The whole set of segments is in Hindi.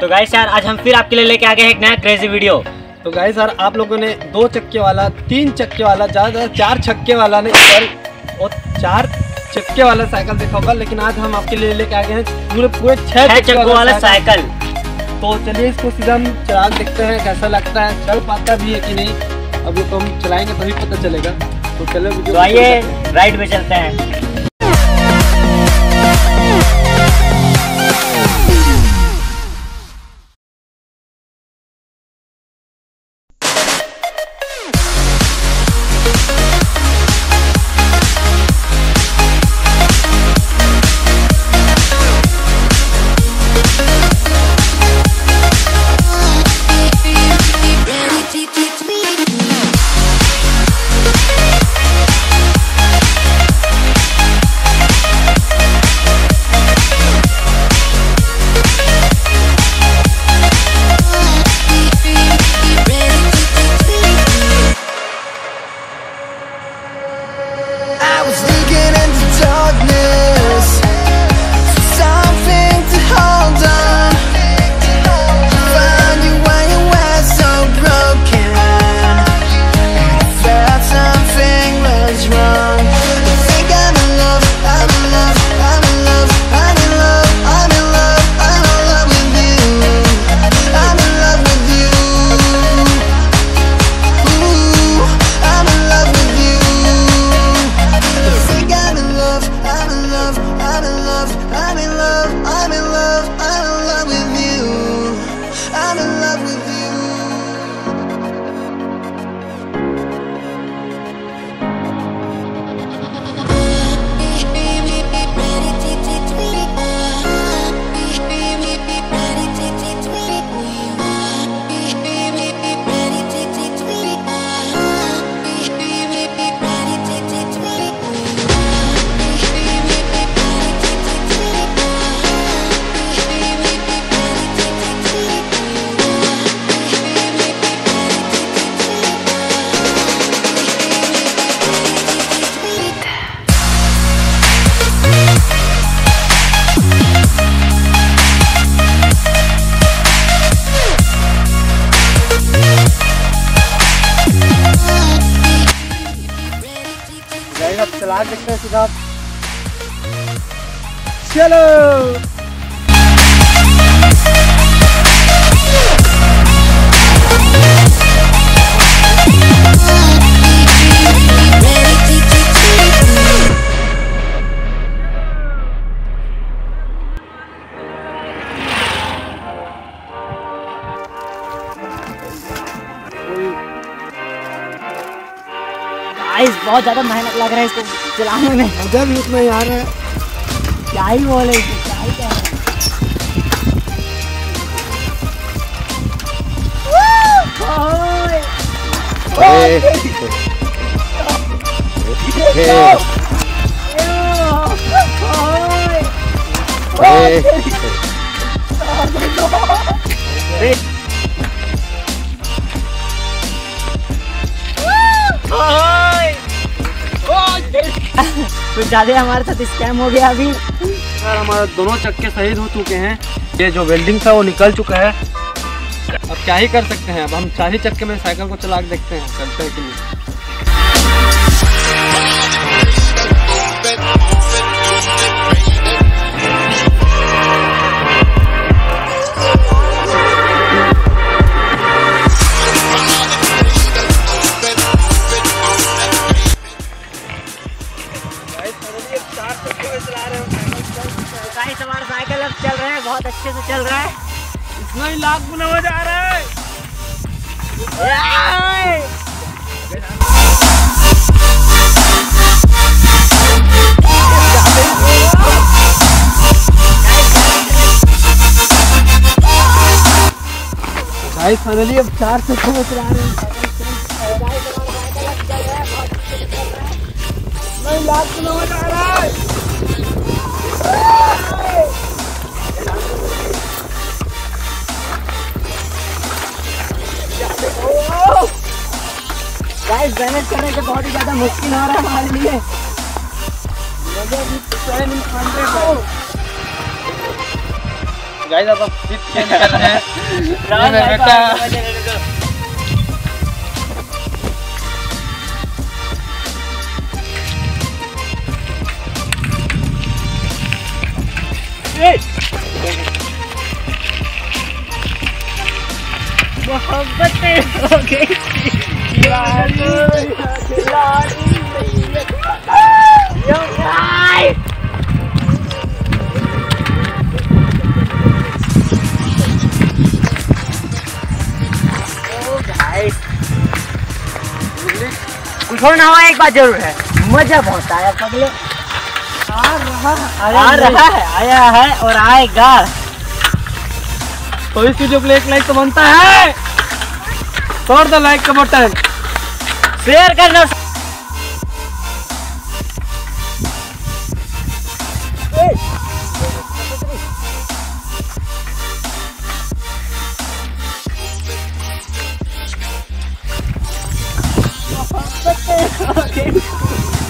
तो गाइस यार आज हम फिर आपके लिए लेके आ गए एक नया क्रेजी वीडियो। तो गाइस यार आप लोगों ने 2 चक्के वाला, 3 चक्के वाला, ज़्यादा 4 चक्के वाला नहीं और 4 चक्के वाला साइकिल देखा होगा, लेकिन आज हम आपके लिए लेके आ गए हैं पूरे 6 चक्के वाला साइकिल। तो चलिए इसको सीधा हम चला देखते हैं कैसा लगता है, चल पाता भी है कि नहीं। अभी तो हम चलाएंगे तभी पता चलेगा। तो चलो वीडियो आइए राइड में चलते हैं। चला देखते हैं सीधा, चलो। बहुत ज्यादा मेहनत लग रहा है इसको चलाने में। मुझे भी उतना यार है, क्या ही बोले, क्या ही कह कुछ ज्यादा हमारे साथ स्कैम हो गया अभी यार। हमारे दोनों चक्के शहीद हो चुके हैं, ये जो वेल्डिंग था वो निकल चुका है। अब क्या ही कर सकते हैं, अब हम 4 ही चक्के में साइकिल को चला के देखते हैं चलते हैं कि नहीं। हमारा साइकिल अब चल रहा है, बहुत अच्छे से चल रहा है। इतना ही लाख गुना हो जा रहा है। फाइनली अब 4 चक्कों में चला रहे हैं। नहीं लाख गुना हो जा रहा है। गाइस बैलेंस करने के बहुत ही ज्यादा मुश्किल हो रहा है हमारे लिए। मुझे भी गाइस अब सीट चेंज कर रहे हैं। राहुल भाई बेटा मोहब्बतें हो गई कुछ और ना हो एक बात जरूर है, मजा बहुत आया पगले। आ रहा है, आया है और आएगा। तो इस वीडियो के लिए एक लाइक तो बनता है, तोड़ दो लाइक का बटन, शेयर करना।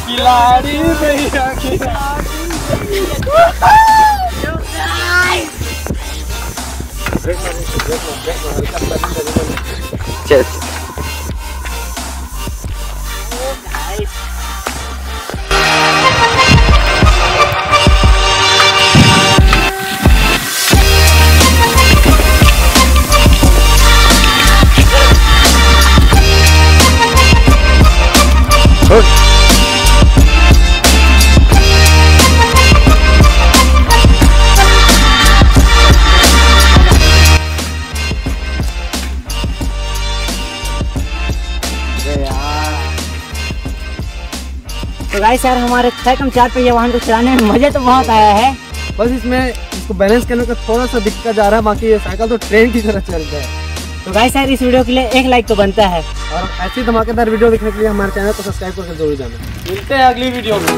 खिलाड़ी भैया चल तो गाइस यार हमारे साइकिल 4 पहिया वाहन को चलाने में मजे तो बहुत आया है, बस इसमें इसको बैलेंस करने का थोड़ा सा दिक्कत जा रहा है, बाकी ये साइकिल तो ट्रेन की तरह चल रहा है। तो गाइस यार इस वीडियो के लिए एक लाइक तो बनता है और ऐसी धमाकेदार वीडियो देखने के लिए हमारे चैनल को सब्सक्राइब करके जरूर जाना। मिलते हैं अगली वीडियो में।